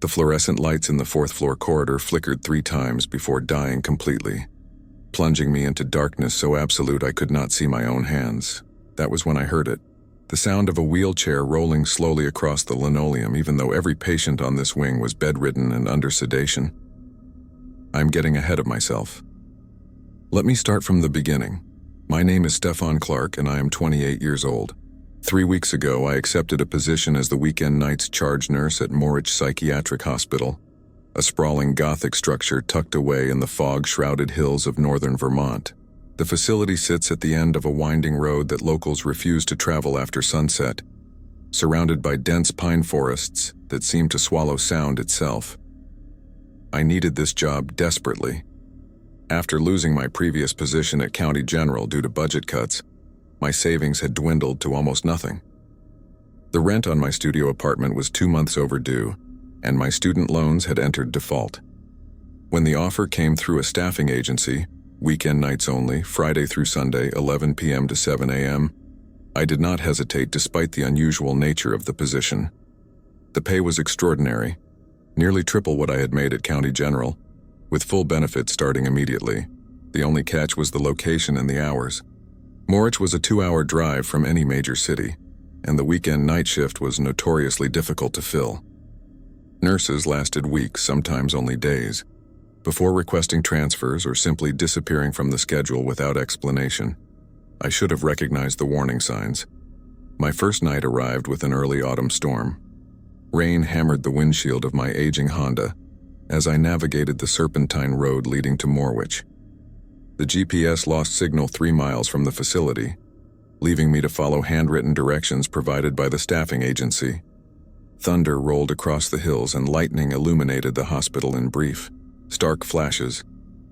The fluorescent lights in the fourth-floor corridor flickered 3 times before dying completely, plunging me into darkness so absolute I could not see my own hands. That was when I heard it. The sound of a wheelchair rolling slowly across the linoleum, even though every patient on this wing was bedridden and under sedation. I'm getting ahead of myself. Let me start from the beginning. My name is Stefan Clark and I am 28 years old. 3 weeks ago, I accepted a position as the weekend nights charge nurse at Morich Psychiatric Hospital, a sprawling Gothic structure tucked away in the fog-shrouded hills of northern Vermont. The facility sits at the end of a winding road that locals refuse to travel after sunset, surrounded by dense pine forests that seem to swallow sound itself. I needed this job desperately. After losing my previous position at County General due to budget cuts, my savings had dwindled to almost nothing. The rent on my studio apartment was 2 months overdue, and my student loans had entered default. When the offer came through a staffing agency, weekend nights only, Friday through Sunday, 11 p.m. to 7 a.m., I did not hesitate despite the unusual nature of the position. The pay was extraordinary, nearly triple what I had made at County General, with full benefits starting immediately. The only catch was the location and the hours. Morich was a 2-hour drive from any major city, and the weekend night shift was notoriously difficult to fill. Nurses lasted weeks, sometimes only days, before requesting transfers or simply disappearing from the schedule without explanation. I should have recognized the warning signs. My first night arrived with an early autumn storm. Rain hammered the windshield of my aging Honda as I navigated the serpentine road leading to Morwich. The GPS lost signal 3 miles from the facility, leaving me to follow handwritten directions provided by the staffing agency. Thunder rolled across the hills and lightning illuminated the hospital in brief. Stark flashes,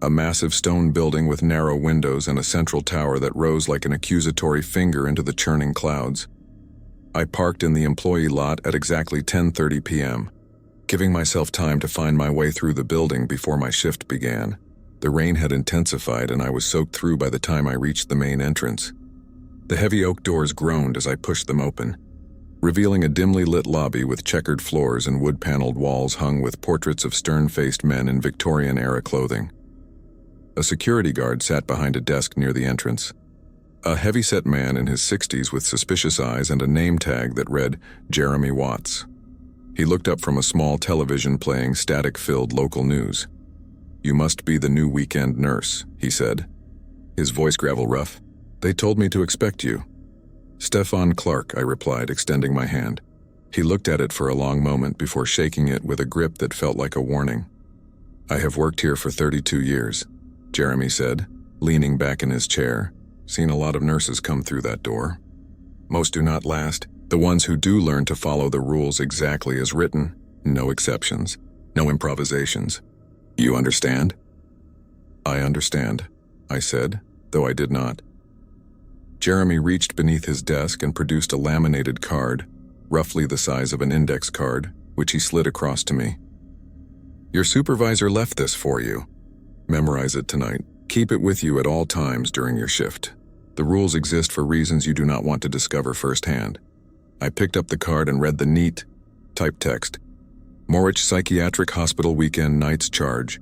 a massive stone building with narrow windows and a central tower that rose like an accusatory finger into the churning clouds. I parked in the employee lot at exactly 10:30 p.m., giving myself time to find my way through the building before my shift began. The rain had intensified and I was soaked through by the time I reached the main entrance. The heavy oak doors groaned as I pushed them open, revealing a dimly lit lobby with checkered floors and wood-paneled walls hung with portraits of stern-faced men in Victorian-era clothing. A security guard sat behind a desk near the entrance. A heavy-set man in his 60s with suspicious eyes and a name tag that read Jeremy Watts. He looked up from a small television playing static-filled local news. "You must be the new weekend nurse," he said, his voice gravel rough. "They told me to expect you." "Stefan Clark," I replied, extending my hand. He looked at it for a long moment before shaking it with a grip that felt like a warning. "I have worked here for 32 years, Jeremy said, leaning back in his chair. "Seen a lot of nurses come through that door. Most do not last. The ones who do learn to follow the rules exactly as written. No exceptions. No improvisations. You understand?" "I understand," I said, though I did not. Jeremy reached beneath his desk and produced a laminated card, roughly the size of an index card, which he slid across to me. "Your supervisor left this for you. Memorize it tonight. Keep it with you at all times during your shift. The rules exist for reasons you do not want to discover firsthand." I picked up the card and read the neat, typed text. "Morich Psychiatric Hospital Weekend Nights Charge.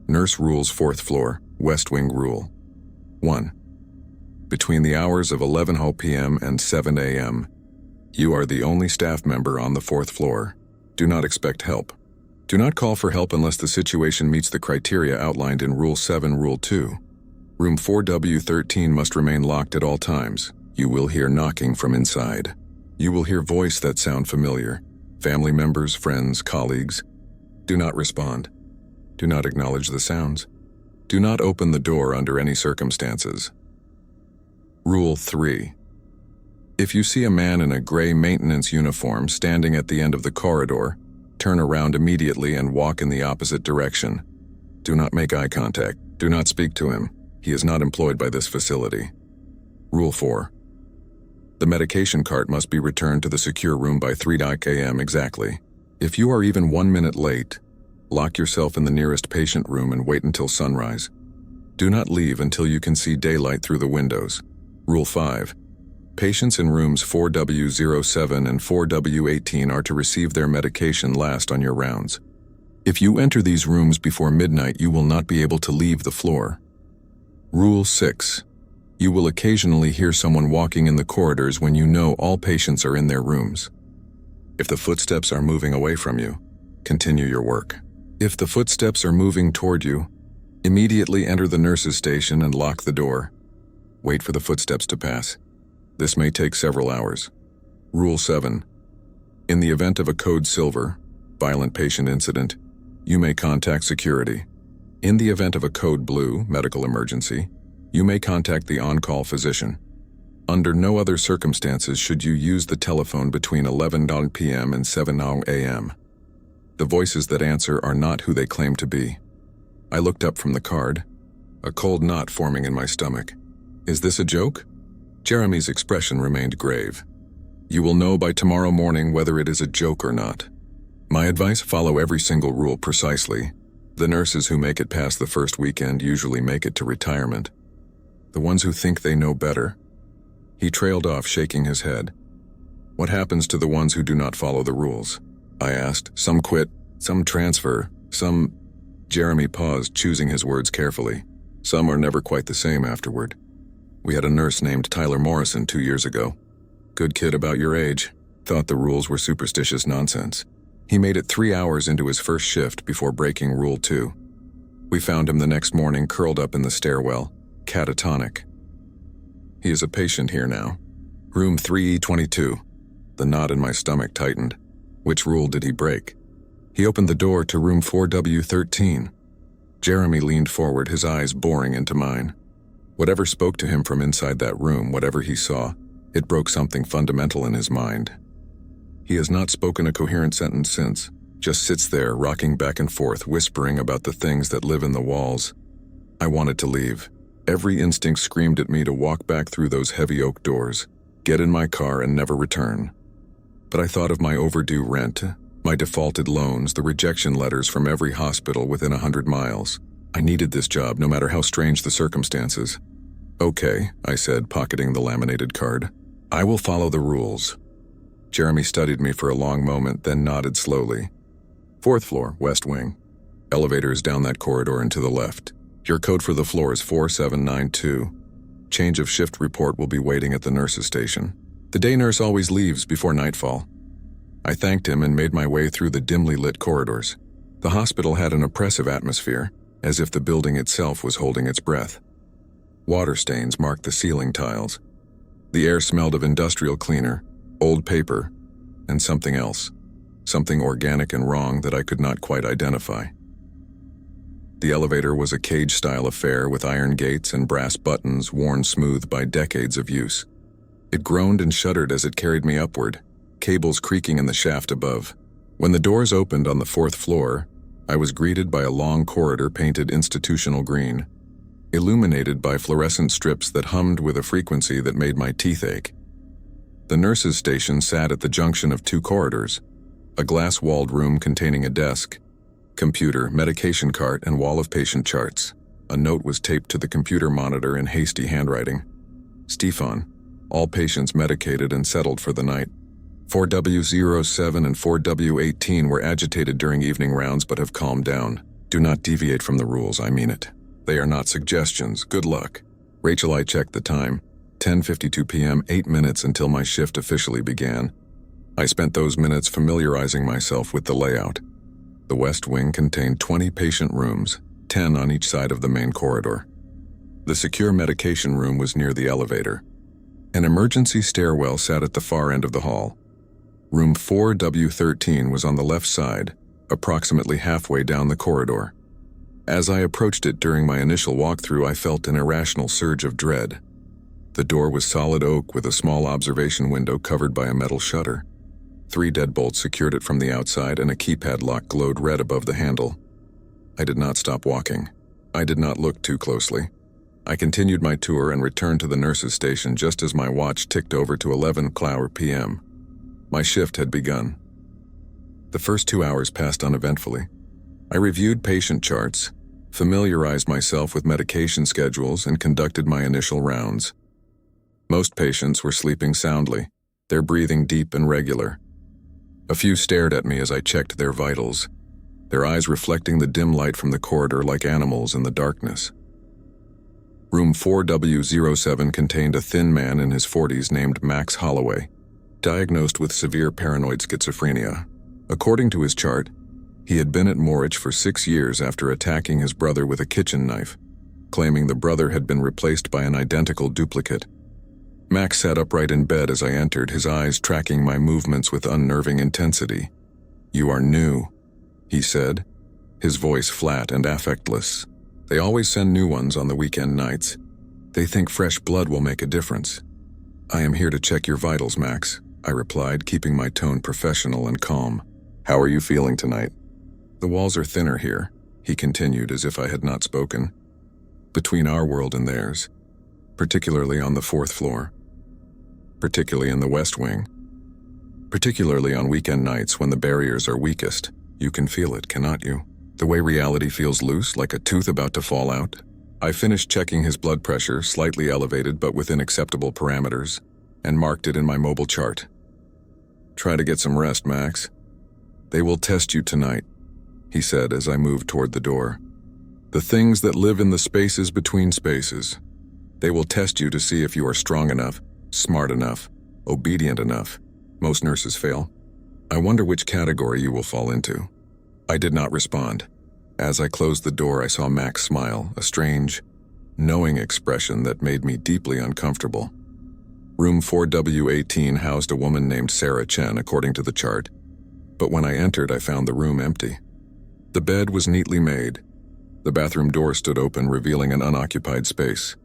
Nurse Rules 4th Floor, West Wing Rule. 1. Between the hours of 11 p.m. and 7 a.m., you are the only staff member on the 4th floor. Do not expect help. Do not call for help unless the situation meets the criteria outlined in Rule 7, Rule 2. Room 4W13 must remain locked at all times. You will hear knocking from inside. You will hear voice that sound familiar. Family members, friends, colleagues. Do not respond. Do not acknowledge the sounds. Do not open the door under any circumstances. Rule 3. If you see a man in a gray maintenance uniform standing at the end of the corridor, turn around immediately and walk in the opposite direction. Do not make eye contact. Do not speak to him. He is not employed by this facility. Rule 4. The medication cart must be returned to the secure room by 3 a.m. exactly. If you are even 1 minute late, lock yourself in the nearest patient room and wait until sunrise. Do not leave until you can see daylight through the windows. Rule 5. Patients in rooms 4W07 and 4W18 are to receive their medication last on your rounds. If you enter these rooms before midnight, you will not be able to leave the floor. Rule 6. You will occasionally hear someone walking in the corridors when you know all patients are in their rooms. If the footsteps are moving away from you, continue your work. If the footsteps are moving toward you, immediately enter the nurse's station and lock the door. Wait for the footsteps to pass. This may take several hours. Rule 7. In the event of a code silver, violent patient incident, you may contact security. In the event of a code blue, medical emergency, you may contact the on-call physician. Under no other circumstances should you use the telephone between 11 p.m. and 7 a.m. The voices that answer are not who they claim to be. I looked up from the card, a cold knot forming in my stomach. Is this a joke? Jeremy's expression remained grave. You will know by tomorrow morning whether it is a joke or not. My advice: follow every single rule precisely. The nurses who make it past the first weekend usually make it to retirement. The ones who think they know better. He trailed off, shaking his head. What happens to the ones who do not follow the rules? I asked. Some quit, some transfer, some... Jeremy paused, choosing his words carefully. Some are never quite the same afterward. We had a nurse named Tyler Morrison 2 years ago. Good kid about your age. Thought the rules were superstitious nonsense. He made it 3 hours into his first shift before breaking Rule 2. We found him the next morning curled up in the stairwell, catatonic. He is a patient here now. Room 3E22. The knot in my stomach tightened. Which rule did he break? He opened the door to room 4W13. Jeremy leaned forward, his eyes boring into mine. Whatever spoke to him from inside that room, whatever he saw, it broke something fundamental in his mind. He has not spoken a coherent sentence since, just sits there, rocking back and forth, whispering about the things that live in the walls. I wanted to leave. Every instinct screamed at me to walk back through those heavy oak doors, get in my car and never return. But I thought of my overdue rent, my defaulted loans, the rejection letters from every hospital within 100 miles. I needed this job, no matter how strange the circumstances. Okay, I said, pocketing the laminated card. I will follow the rules. Jeremy studied me for a long moment, then nodded slowly. 4th floor, west wing. Elevators down that corridor and to the left. Your code for the floor is 4792. Change of shift report will be waiting at the nurse's station. The day nurse always leaves before nightfall. I thanked him and made my way through the dimly lit corridors. The hospital had an oppressive atmosphere, as if the building itself was holding its breath. Water stains marked the ceiling tiles. The air smelled of industrial cleaner, old paper, and something else. Something organic and wrong that I could not quite identify. The elevator was a cage-style affair with iron gates and brass buttons worn smooth by decades of use. It groaned and shuddered as it carried me upward, cables creaking in the shaft above. When the doors opened on the 4th floor, I was greeted by a long corridor painted institutional green, illuminated by fluorescent strips that hummed with a frequency that made my teeth ache. The nurse's station sat at the junction of 2 corridors, a glass-walled room containing a desk, computer, medication cart, and wall of patient charts. A note was taped to the computer monitor in hasty handwriting. Stefan, all patients medicated and settled for the night. 4W07 and 4W18 were agitated during evening rounds but have calmed down. Do not deviate from the rules, I mean it. They are not suggestions. Good luck. Rachel, I checked the time. 10:52 p.m., 8 minutes until my shift officially began. I spent those minutes familiarizing myself with the layout. The West Wing contained 20 patient rooms, 10 on each side of the main corridor. The secure medication room was near the elevator. An emergency stairwell sat at the far end of the hall. Room 4W13 was on the left side, approximately halfway down the corridor. As I approached it during my initial walkthrough, I felt an irrational surge of dread. The door was solid oak with a small observation window covered by a metal shutter. 3 deadbolts secured it from the outside, and a keypad lock glowed red above the handle. I did not stop walking. I did not look too closely. I continued my tour and returned to the nurse's station just as my watch ticked over to 11 p.m. My shift had begun. The first 2 hours passed uneventfully. I reviewed patient charts, familiarized myself with medication schedules, and conducted my initial rounds. Most patients were sleeping soundly, their breathing deep and regular. A few stared at me as I checked their vitals. their eyes reflecting the dim light from the corridor like animals in the darkness. Room 4W07 contained a thin man in his 40s named Max Holloway, diagnosed with severe paranoid schizophrenia. According to his chart, he had been at Morich for 6 years after attacking his brother with a kitchen knife, claiming the brother had been replaced by an identical duplicate. Max sat upright in bed as I entered, his eyes tracking my movements with unnerving intensity. "You are new," he said, his voice flat and affectless. "They always send new ones on the weekend nights. They think fresh blood will make a difference." "I am here to check your vitals, Max," I replied, keeping my tone professional and calm. "How are you feeling tonight?" "The walls are thinner here," he continued as if I had not spoken, "between our world and theirs, particularly on the 4th floor, particularly in the West Wing, particularly on weekend nights when the barriers are weakest. You can feel it, cannot you? The way reality feels loose, like a tooth about to fall out." I finished checking his blood pressure, slightly elevated but within acceptable parameters, and marked it in my mobile chart. "Try to get some rest, Max. They will test you tonight," he said as I moved toward the door. "The things that live in the spaces between spaces. They will test you to see if you are strong enough, smart enough, obedient enough. Most nurses fail. I wonder which category you will fall into." I did not respond. As I closed the door, I saw Max smile, a strange, knowing expression that made me deeply uncomfortable. Room 4W18 housed a woman named Sarah Chen, according to the chart, but when I entered, I found the room empty. The bed was neatly made. The bathroom door stood open, revealing an unoccupied space.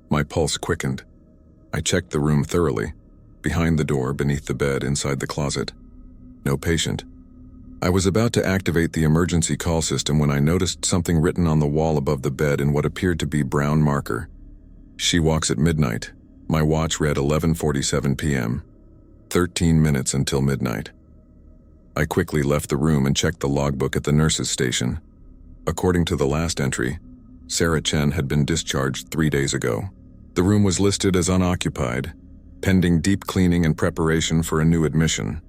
My pulse quickened. I checked the room thoroughly. Behind the door, beneath the bed, inside the closet. No patient. I was about to activate the emergency call system when I noticed something written on the wall above the bed in what appeared to be brown marker. "She walks at midnight." My watch read 11:47 p.m. 13 minutes until midnight. I quickly left the room and checked the logbook at the nurse's station. According to the last entry, Sarah Chen had been discharged 3 days ago. The room was listed as unoccupied, pending deep cleaning and preparation for a new admission.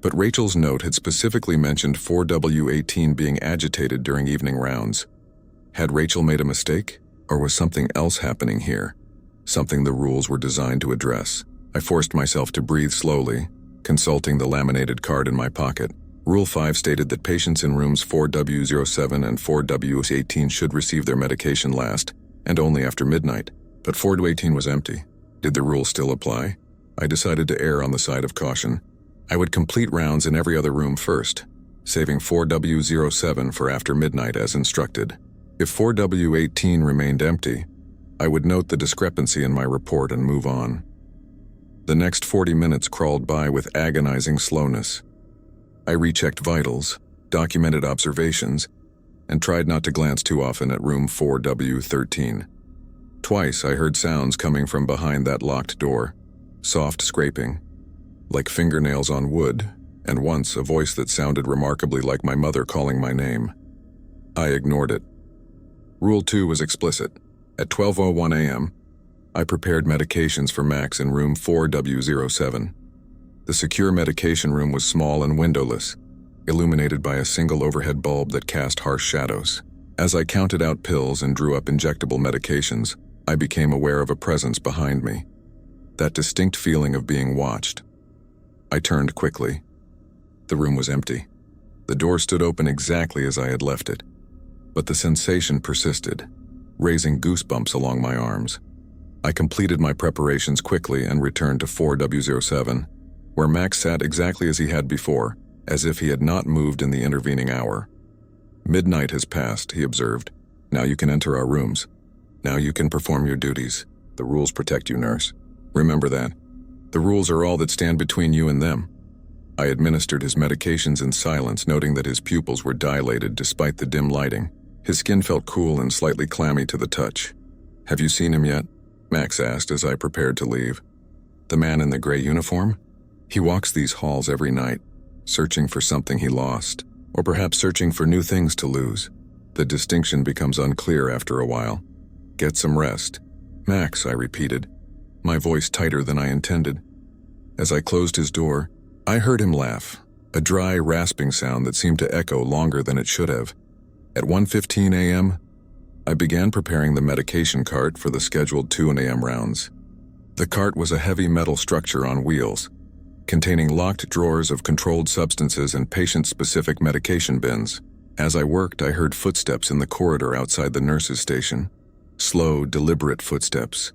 But Rachel's note had specifically mentioned 4W18 being agitated during evening rounds. Had Rachel made a mistake, or was something else happening here? Something the rules were designed to address. I forced myself to breathe slowly, consulting the laminated card in my pocket. Rule 5 stated that patients in rooms 4W07 and 4W18 should receive their medication last, and only after midnight. But 4W18 was empty. Did the rule still apply? I decided to err on the side of caution. I would complete rounds in every other room first, saving 4W07 for after midnight as instructed. If 4W18 remained empty, I would note the discrepancy in my report and move on. The next 40 minutes crawled by with agonizing slowness. I rechecked vitals, documented observations, and tried not to glance too often at room 4W13. Twice I heard sounds coming from behind that locked door, soft scraping, like fingernails on wood, and once a voice that sounded remarkably like my mother calling my name. I ignored it. Rule 2 was explicit. At 12:01 a.m., I prepared medications for Max in room 4W07. The secure medication room was small and windowless, illuminated by a single overhead bulb that cast harsh shadows. As I counted out pills and drew up injectable medications, I became aware of a presence behind me. That distinct feeling of being watched. I turned quickly. The room was empty. The door stood open exactly as I had left it. But the sensation persisted, raising goosebumps along my arms. I completed my preparations quickly and returned to 4W07, where Max sat exactly as he had before, as if he had not moved in the intervening hour. "Midnight has passed," he observed. "Now you can enter our rooms. Now you can perform your duties. The rules protect you, nurse. Remember that. The rules are all that stand between you and them." I administered his medications in silence, noting that his pupils were dilated despite the dim lighting. His skin felt cool and slightly clammy to the touch. "Have you seen him yet?" Max asked as I prepared to leave. "The man in the gray uniform? He walks these halls every night, searching for something he lost, or perhaps searching for new things to lose. The distinction becomes unclear after a while. Get some rest." "Max," I repeated, my voice tighter than I intended. As I closed his door, I heard him laugh, a dry, rasping sound that seemed to echo longer than it should have. At 1:15 a.m., I began preparing the medication cart for the scheduled 2 a.m. rounds. The cart was a heavy metal structure on wheels, containing locked drawers of controlled substances and patient-specific medication bins. As I worked, I heard footsteps in the corridor outside the nurse's station. Slow, deliberate footsteps.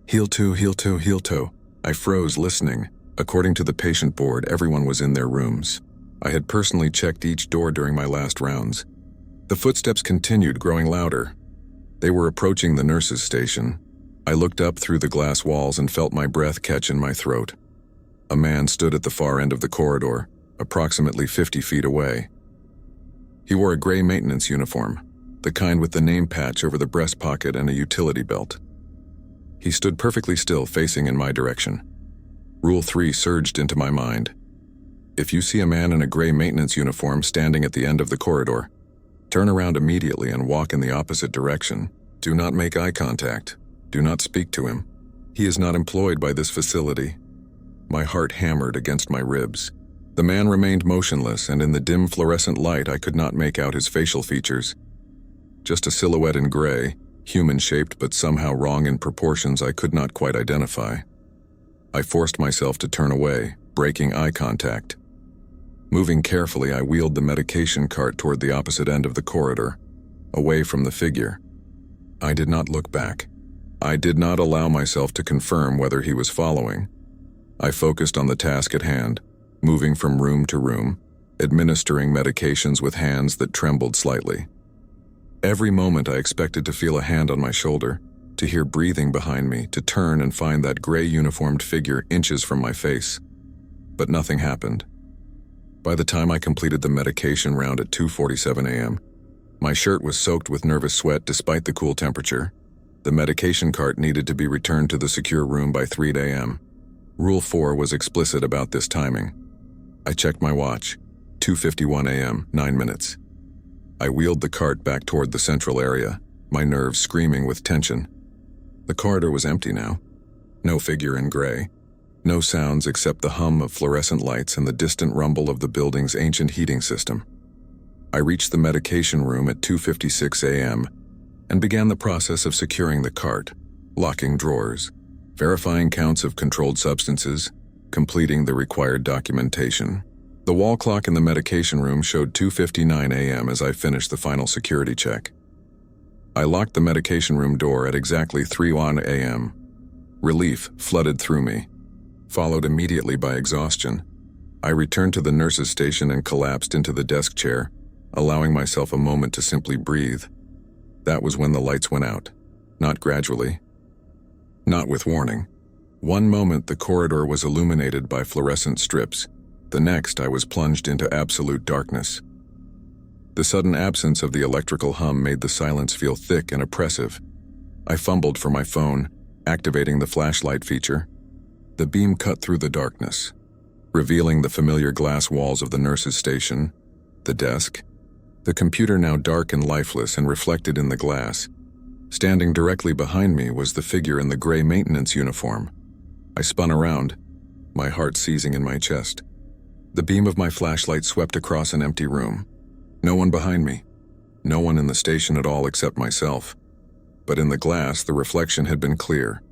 Heel toe, heel toe, heel toe. I froze, listening. According to the patient board, everyone was in their rooms. I had personally checked each door during my last rounds. The footsteps continued, growing louder. They were approaching the nurse's station. I looked up through the glass walls and felt my breath catch in my throat. A man stood at the far end of the corridor, approximately 50 feet away. He wore a gray maintenance uniform, the kind with the name patch over the breast pocket and a utility belt. He stood perfectly still, facing in my direction. Rule 3 surged into my mind. If you see a man in a gray maintenance uniform standing at the end of the corridor, turn around immediately and walk in the opposite direction. Do not make eye contact. Do not speak to him. He is not employed by this facility. My heart hammered against my ribs. The man remained motionless, and in the dim fluorescent light I could not make out his facial features. Just a silhouette in gray, human-shaped but somehow wrong in proportions I could not quite identify. I forced myself to turn away, breaking eye contact. Moving carefully, I wheeled the medication cart toward the opposite end of the corridor, away from the figure. I did not look back. I did not allow myself to confirm whether he was following. I focused on the task at hand, moving from room to room, administering medications with hands that trembled slightly. Every moment I expected to feel a hand on my shoulder, to hear breathing behind me, to turn and find that gray uniformed figure inches from my face. But nothing happened. By the time I completed the medication round at 2:47 a.m., my shirt was soaked with nervous sweat despite the cool temperature. The medication cart needed to be returned to the secure room by 3 a.m. Rule 4 was explicit about this timing. I checked my watch. 2:51 a.m., 9 minutes. I wheeled the cart back toward the central area, my nerves screaming with tension. The corridor was empty now. No figure in gray. No sounds except the hum of fluorescent lights and the distant rumble of the building's ancient heating system. I reached the medication room at 2:56 a.m. and began the process of securing the cart, locking drawers, verifying counts of controlled substances, completing the required documentation. The wall clock in the medication room showed 2:59 a.m. as I finished the final security check. I locked the medication room door at exactly 3:01 a.m. Relief flooded through me, followed immediately by exhaustion. I returned to the nurse's station and collapsed into the desk chair, allowing myself a moment to simply breathe. That was when the lights went out. Not gradually. Not with warning. One moment the corridor was illuminated by fluorescent strips. The next I was plunged into absolute darkness. The sudden absence of the electrical hum made the silence feel thick and oppressive. I fumbled for my phone, activating the flashlight feature. The beam cut through the darkness, revealing the familiar glass walls of the nurse's station, the desk, the computer now dark and lifeless and reflected in the glass. Standing directly behind me was the figure in the gray maintenance uniform. I spun around, my heart seizing in my chest. The beam of my flashlight swept across an empty room. No one behind me. No one in the station at all except myself. But in the glass, the reflection had been clear.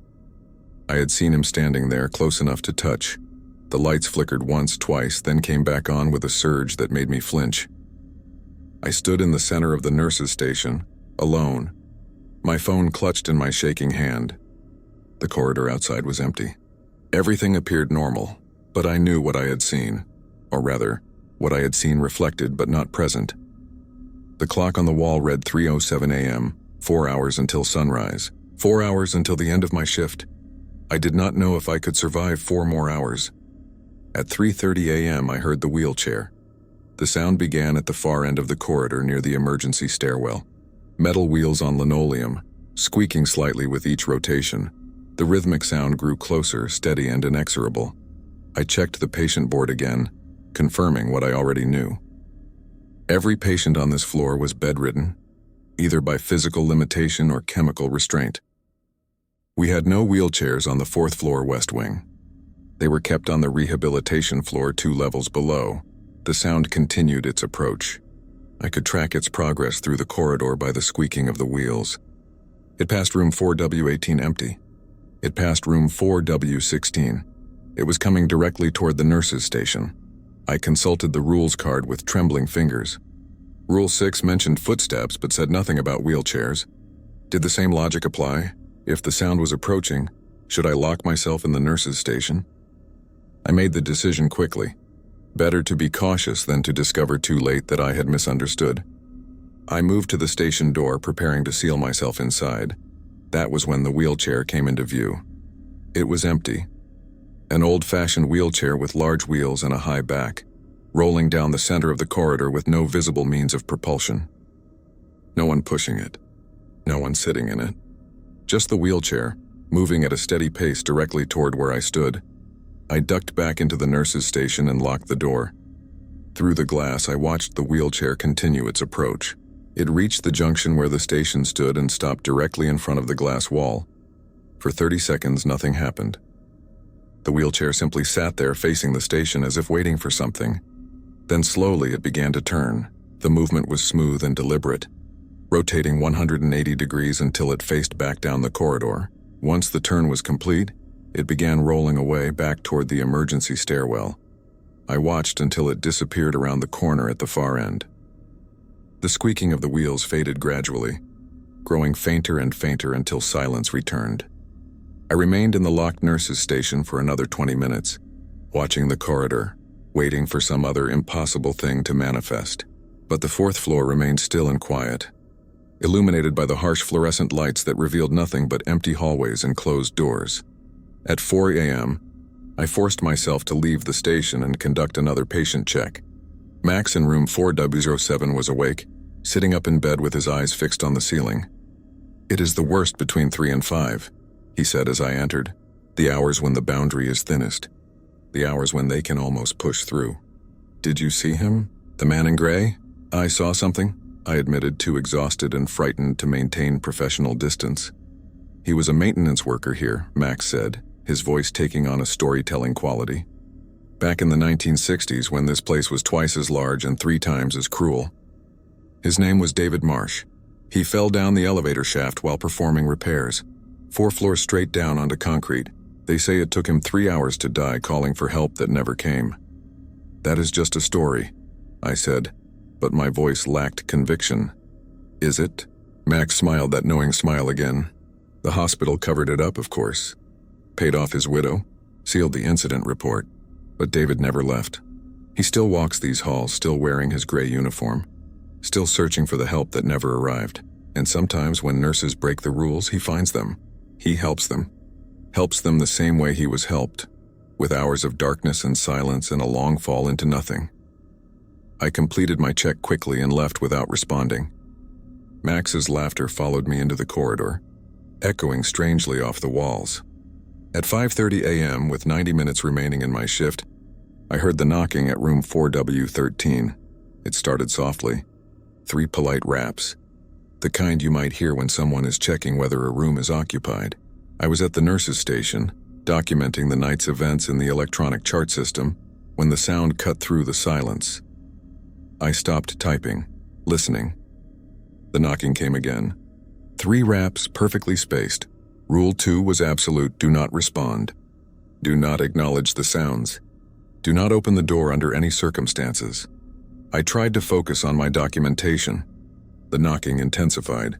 I had seen him standing there, close enough to touch. The lights flickered once, twice, then came back on with a surge that made me flinch. I stood in the center of the nurse's station, alone, my phone clutched in my shaking hand. The corridor outside was empty. Everything appeared normal, but I knew what I had seen, or rather, what I had seen reflected but not present. The clock on the wall read 3:07 a.m., 4 hours until sunrise, 4 hours until the end of my shift. I did not know if I could survive 4 more hours. At 3:30 a.m., I heard the wheelchair. The sound began at the far end of the corridor near the emergency stairwell. Metal wheels on linoleum, squeaking slightly with each rotation. The rhythmic sound grew closer, steady and inexorable. I checked the patient board again, confirming what I already knew. Every patient on this floor was bedridden, either by physical limitation or chemical restraint. We had no wheelchairs on the 4th floor West Wing. They were kept on the rehabilitation floor 2 levels below, The sound continued its approach. I could track its progress through the corridor by the squeaking of the wheels. It passed room 4W18 empty. It passed room 4W16. It was coming directly toward the nurse's station. I consulted the rules card with trembling fingers. Rule 6 mentioned footsteps but said nothing about wheelchairs. Did the same logic apply? If the sound was approaching, should I lock myself in the nurse's station? I made the decision quickly. Better to be cautious than to discover too late that I had misunderstood. I moved to the station door, preparing to seal myself inside. That was when the wheelchair came into view. It was empty. An old-fashioned wheelchair with large wheels and a high back, rolling down the center of the corridor with no visible means of propulsion. No one pushing it. No one sitting in it. Just the wheelchair, moving at a steady pace directly toward where I stood. I ducked back into the nurse's station and locked the door. Through the glass, I watched the wheelchair continue its approach. It reached the junction where the station stood and stopped directly in front of the glass wall. For 30 seconds, nothing happened. The wheelchair simply sat there facing the station as if waiting for something. Then slowly it began to turn. The movement was smooth and deliberate, rotating 180 degrees until it faced back down the corridor. Once the turn was complete, it began rolling away back toward the emergency stairwell. I watched until it disappeared around the corner at the far end. The squeaking of the wheels faded gradually, growing fainter and fainter until silence returned. I remained in the locked nurse's station for another 20 minutes, watching the corridor, waiting for some other impossible thing to manifest. But the fourth floor remained still and quiet, illuminated by the harsh fluorescent lights that revealed nothing but empty hallways and closed doors. At 4 a.m., I forced myself to leave the station and conduct another patient check. Max in room 4W07 was awake, sitting up in bed with his eyes fixed on the ceiling. "It is the worst between 3 and 5, he said as I entered. "The hours when the boundary is thinnest. The hours when they can almost push through." "Did you see him? The man in gray?" "I saw something," I admitted, too exhausted and frightened to maintain professional distance. "He was a maintenance worker here," Max said, his voice taking on a storytelling quality. "Back in the 1960s, when this place was twice as large and 3 times as cruel. His name was David Marsh. He fell down the elevator shaft while performing repairs, 4 floors straight down onto concrete. They say it took him 3 hours to die, calling for help that never came." "That is just a story," I said, but my voice lacked conviction. "Is it?" Max smiled that knowing smile again. "The hospital covered it up, of course. Paid off his widow, sealed the incident report. But David never left. He still walks these halls, still wearing his gray uniform, still searching for the help that never arrived. And sometimes when nurses break the rules, he finds them. He helps them. Helps them the same way he was helped, with hours of darkness and silence and a long fall into nothing." I completed my check quickly and left without responding. Max's laughter followed me into the corridor, echoing strangely off the walls. At 5:30 a.m., with 90 minutes remaining in my shift, I heard the knocking at room 4W13. It started softly. 3 polite raps, the kind you might hear when someone is checking whether a room is occupied. I was at the nurse's station, documenting the night's events in the electronic chart system, when the sound cut through the silence. I stopped typing, listening. The knocking came again. 3 raps, perfectly spaced. Rule 2 was absolute: do not respond. Do not acknowledge the sounds. Do not open the door under any circumstances. I tried to focus on my documentation. The knocking intensified.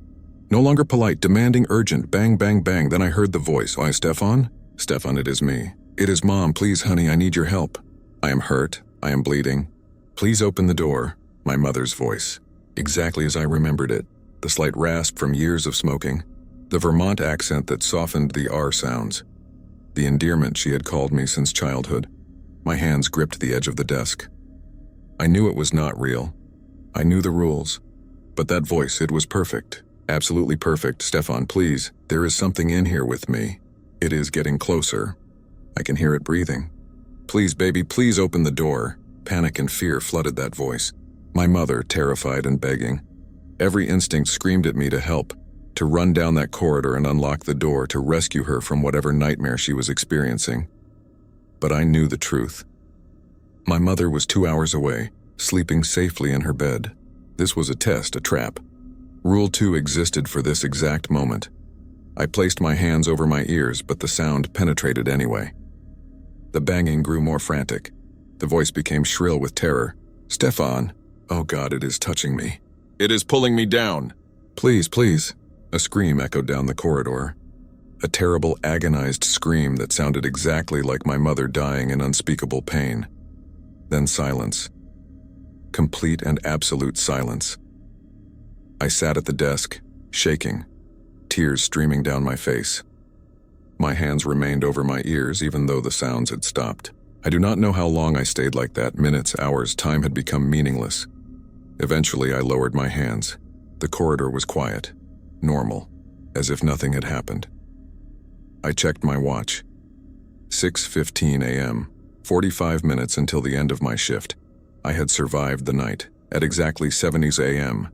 No longer polite, demanding, urgent, bang, bang, bang. Then I heard the voice. "Why, Stefan? Stefan, it is me. It is Mom. Please, honey, I need your help. I am hurt. I am bleeding. Please open the door." My mother's voice. Exactly as I remembered it. The slight rasp from years of smoking. The Vermont accent that softened the R sounds. The endearment she had called me since childhood. My hands gripped the edge of the desk. I knew it was not real. I knew the rules. But that voice, it was perfect. Absolutely perfect. "Stefan, please. There is something in here with me. It is getting closer. I can hear it breathing. Please, baby, please open the door." Panic and fear flooded that voice. My mother, terrified and begging. Every instinct screamed at me to help, to run down that corridor and unlock the door, to rescue her from whatever nightmare she was experiencing. But I knew the truth. My mother was 2 hours away, sleeping safely in her bed. This was a test, a trap. Rule 2 existed for this exact moment. I placed my hands over my ears, but the sound penetrated anyway. The banging grew more frantic. The voice became shrill with terror. "Stefan! Oh God, it is touching me. It is pulling me down! Please, please!" A scream echoed down the corridor. A terrible, agonized scream that sounded exactly like my mother dying in unspeakable pain. Then silence. Complete and absolute silence. I sat at the desk, shaking, tears streaming down my face. My hands remained over my ears even though the sounds had stopped. I do not know how long I stayed like that, minutes, hours, time had become meaningless. Eventually I lowered my hands. The corridor was quiet, normal, as if nothing had happened. I checked my watch. 6:15 a.m., 45 minutes until the end of my shift. I had survived the night. At exactly 7 a.m.,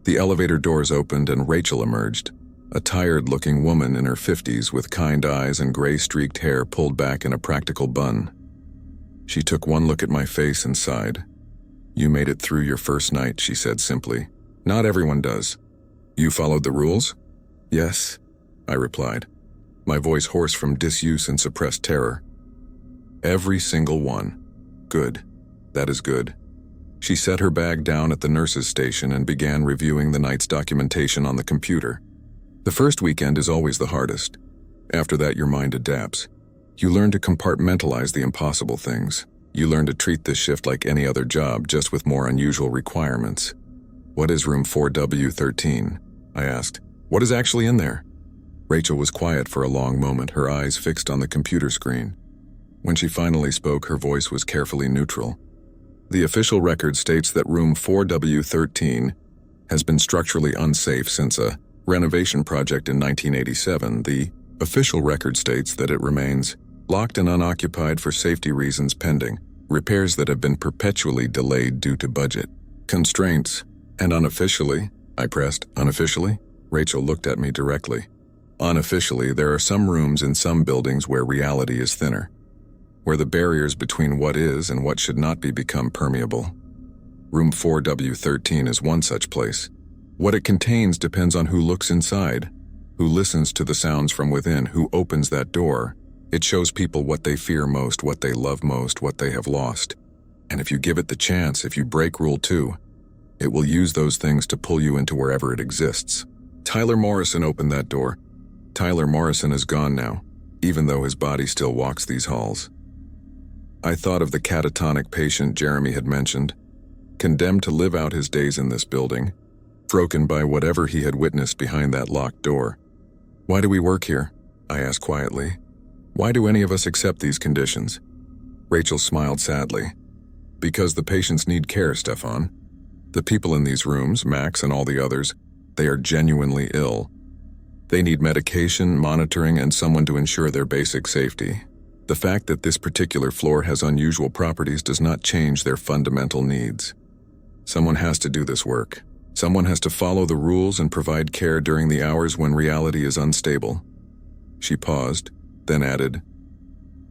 the elevator doors opened and Rachel emerged, a tired-looking woman in her 50s with kind eyes and gray-streaked hair pulled back in a practical bun. She took one look at my face and sighed. "You made it through your first night," she said simply. "Not everyone does. You followed the rules?" "Yes," I replied, my voice hoarse from disuse and suppressed terror. "Every single one. Good. That is good." She set her bag down at the nurse's station and began reviewing the night's documentation on the computer. The first weekend is always the hardest. After that, your mind adapts. You learn to compartmentalize the impossible things. You learn to treat this shift like any other job, just with more unusual requirements. "What is room 4W13? I asked. "What is actually in there?" Rachel was quiet for a long moment, her eyes fixed on the computer screen. When she finally spoke, her voice was carefully neutral. "The official record states that room 4W13 has been structurally unsafe since a renovation project in 1987. The official record states that it remains locked and unoccupied for safety reasons pending repairs that have been perpetually delayed due to budget constraints." "And unofficially?" I pressed. "Unofficially?" Rachel looked at me directly. "Unofficially, there are some rooms in some buildings where reality is thinner, where the barriers between what is and what should not be become permeable. Room 4W13 is one such place. What it contains depends on who looks inside, who listens to the sounds from within, who opens that door. It shows people what they fear most, what they love most, what they have lost. And if you give it the chance, if you break Rule 2, it will use those things to pull you into wherever it exists." Tyler Morrison opened that door. Tyler Morrison is gone now, even though his body still walks these halls. I thought of the catatonic patient Jeremy had mentioned, condemned to live out his days in this building, broken by whatever he had witnessed behind that locked door. "Why do we work here?" I asked quietly. "Why do any of us accept these conditions?" Rachel smiled sadly. "Because the patients need care, Stefan. The people in these rooms, Max and all the others, they are genuinely ill. They need medication, monitoring, and someone to ensure their basic safety. The fact that this particular floor has unusual properties does not change their fundamental needs. Someone has to do this work. Someone has to follow the rules and provide care during the hours when reality is unstable." She paused, then added,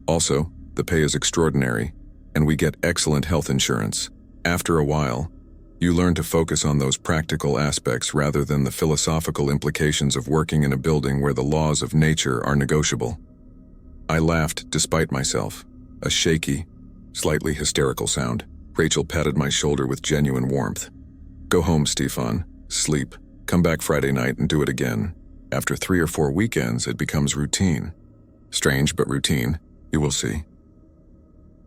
"Also, the pay is extraordinary, and we get excellent health insurance. After a while, you learn to focus on those practical aspects rather than the philosophical implications of working in a building where the laws of nature are negotiable." I laughed despite myself, a shaky, slightly hysterical sound. Rachel patted my shoulder with genuine warmth. "Go home, Stefan. Sleep. Come back Friday night and do it again. After 3 or 4 weekends, it becomes routine. Strange, but routine. You will see."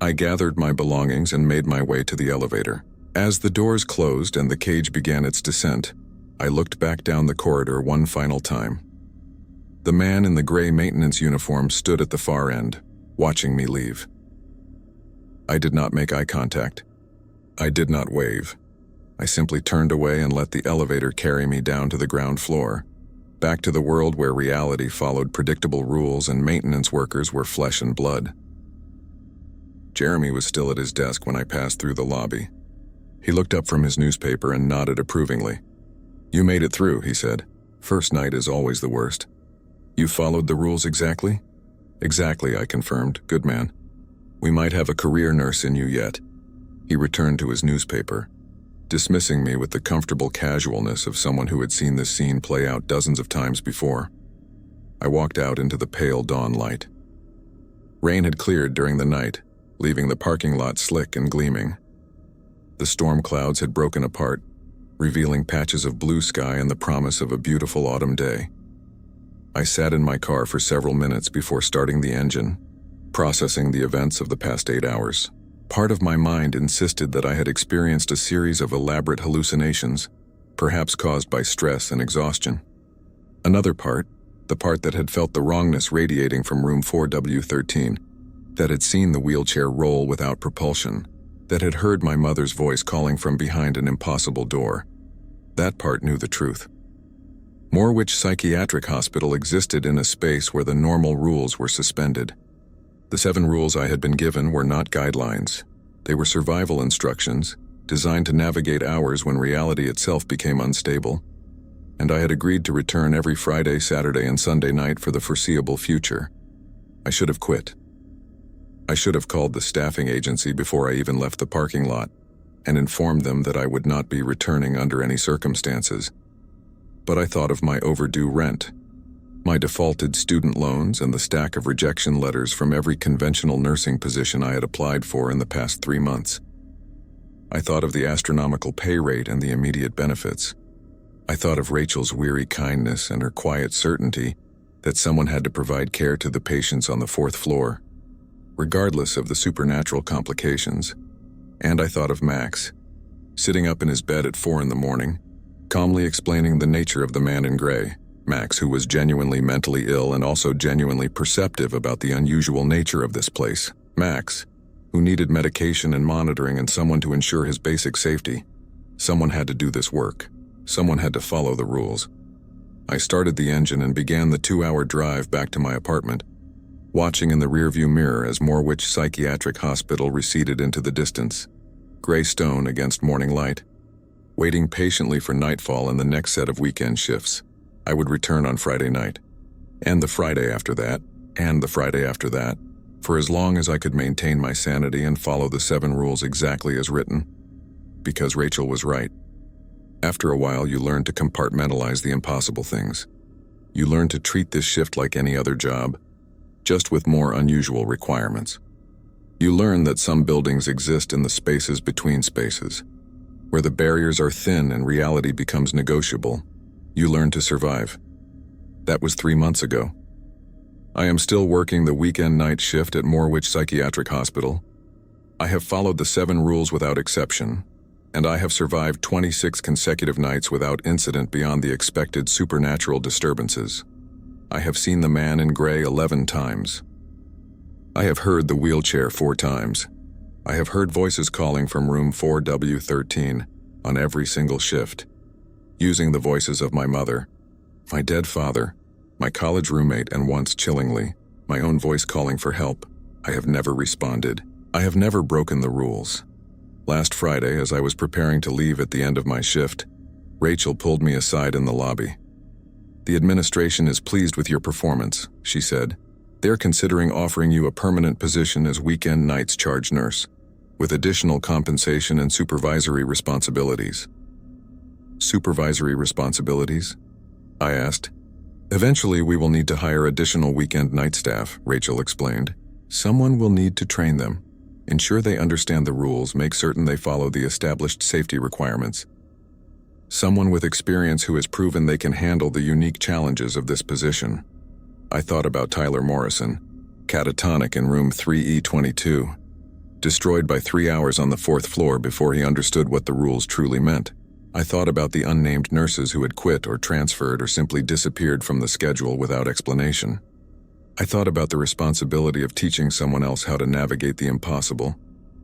I gathered my belongings and made my way to the elevator. As the doors closed and the cage began its descent, I looked back down the corridor one final time. The man in the gray maintenance uniform stood at the far end, watching me leave. I did not make eye contact. I did not wave. I simply turned away and let the elevator carry me down to the ground floor, back to the world where reality followed predictable rules and maintenance workers were flesh and blood. Jeremy was still at his desk when I passed through the lobby. He looked up from his newspaper and nodded approvingly. "You made it through," he said. "First night is always the worst." "You followed the rules exactly?" "Exactly," I confirmed. "Good man." We might have a career nurse in you yet." He returned to his newspaper, dismissing me with the comfortable casualness of someone who had seen this scene play out dozens of times before. I walked out into the pale dawn light. Rain had cleared during the night, leaving the parking lot slick and gleaming. The storm clouds had broken apart, revealing patches of blue sky and the promise of a beautiful autumn day. I sat in my car for several minutes before starting the engine, processing the events of the past 8 hours. Part of my mind insisted that I had experienced a series of elaborate hallucinations, perhaps caused by stress and exhaustion. Another part, the part that had felt the wrongness radiating from room 4W13, that had seen the wheelchair roll without propulsion, that had heard my mother's voice calling from behind an impossible door. That part knew the truth. Morwich Psychiatric Hospital existed in a space where the normal rules were suspended. The 7 rules I had been given were not guidelines. They were survival instructions, designed to navigate hours when reality itself became unstable, and I had agreed to return every Friday, Saturday, and Sunday night for the foreseeable future. I should have quit. I should have called the staffing agency before I even left the parking lot and informed them that I would not be returning under any circumstances. But I thought of my overdue rent, my defaulted student loans, and the stack of rejection letters from every conventional nursing position I had applied for in the past 3 months. I thought of the astronomical pay rate and the immediate benefits. I thought of Rachel's weary kindness and her quiet certainty that someone had to provide care to the patients on the 4th floor, regardless of the supernatural complications. And I thought of Max, sitting up in his bed at 4 in the morning, calmly explaining the nature of the man in gray. Max, who was genuinely mentally ill and also genuinely perceptive about the unusual nature of this place. Max, who needed medication and monitoring and someone to ensure his basic safety. Someone had to do this work. Someone had to follow the rules. I started the engine and began the 2-hour drive back to my apartment, watching in the rearview mirror as Morwich Psychiatric Hospital receded into the distance, gray stone against morning light, waiting patiently for nightfall and the next set of weekend shifts. I would return on Friday night, and the Friday after that, and the Friday after that, for as long as I could maintain my sanity and follow the 7 rules exactly as written, because Rachel was right. After a while, you learn to compartmentalize the impossible things. You learn to treat this shift like any other job, just with more unusual requirements. You learn that some buildings exist in the spaces between spaces, where the barriers are thin and reality becomes negotiable. You learn to survive. That was 3 months ago. I am still working the weekend night shift at Morwich Psychiatric Hospital. I have followed the 7 rules without exception, and I have survived 26 consecutive nights without incident beyond the expected supernatural disturbances. I have seen the man in gray 11 times. I have heard the wheelchair 4 times. I have heard voices calling from room 4W13 on every single shift, using the voices of my mother, my dead father, my college roommate, and once chillingly, my own voice calling for help. I have never responded. I have never broken the rules. Last Friday, as I was preparing to leave at the end of my shift, Rachel pulled me aside in the lobby. "The administration is pleased with your performance," she said. "They're considering offering you a permanent position as weekend nights charge nurse, with additional compensation and supervisory responsibilities." "Supervisory responsibilities?" I asked. "Eventually, we will need to hire additional weekend night staff," Rachel explained. "Someone will need to train them, ensure they understand the rules, make certain they follow the established safety requirements. Someone with experience who has proven they can handle the unique challenges of this position." I thought about Tyler Morrison, catatonic in room 3E22, destroyed by 3 hours on the 4th floor before he understood what the rules truly meant. I thought about the unnamed nurses who had quit or transferred or simply disappeared from the schedule without explanation. I thought about the responsibility of teaching someone else how to navigate the impossible.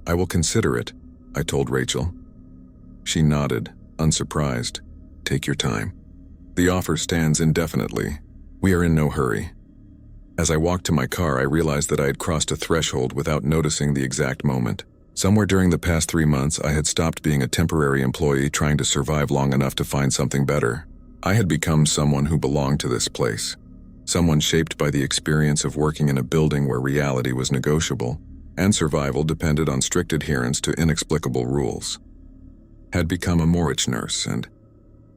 "I will consider it," I told Rachel. She nodded, unsurprised. "Take your time. The offer stands indefinitely. We are in no hurry." As I walked to my car, I realized that I had crossed a threshold without noticing the exact moment. Somewhere during the past 3 months, I had stopped being a temporary employee trying to survive long enough to find something better. I had become someone who belonged to this place. Someone shaped by the experience of working in a building where reality was negotiable. and survival depended on strict adherence to inexplicable rules. Had become a Morich nurse, and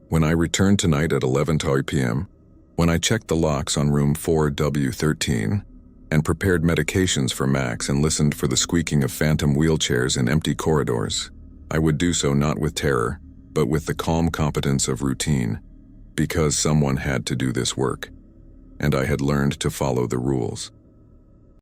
when I returned tonight at 11:30 p.m., when I checked the locks on room 4W13 and prepared medications for Max and listened for the squeaking of phantom wheelchairs in empty corridors, I would do so not with terror, but with the calm competence of routine, because someone had to do this work, and I had learned to follow the rules.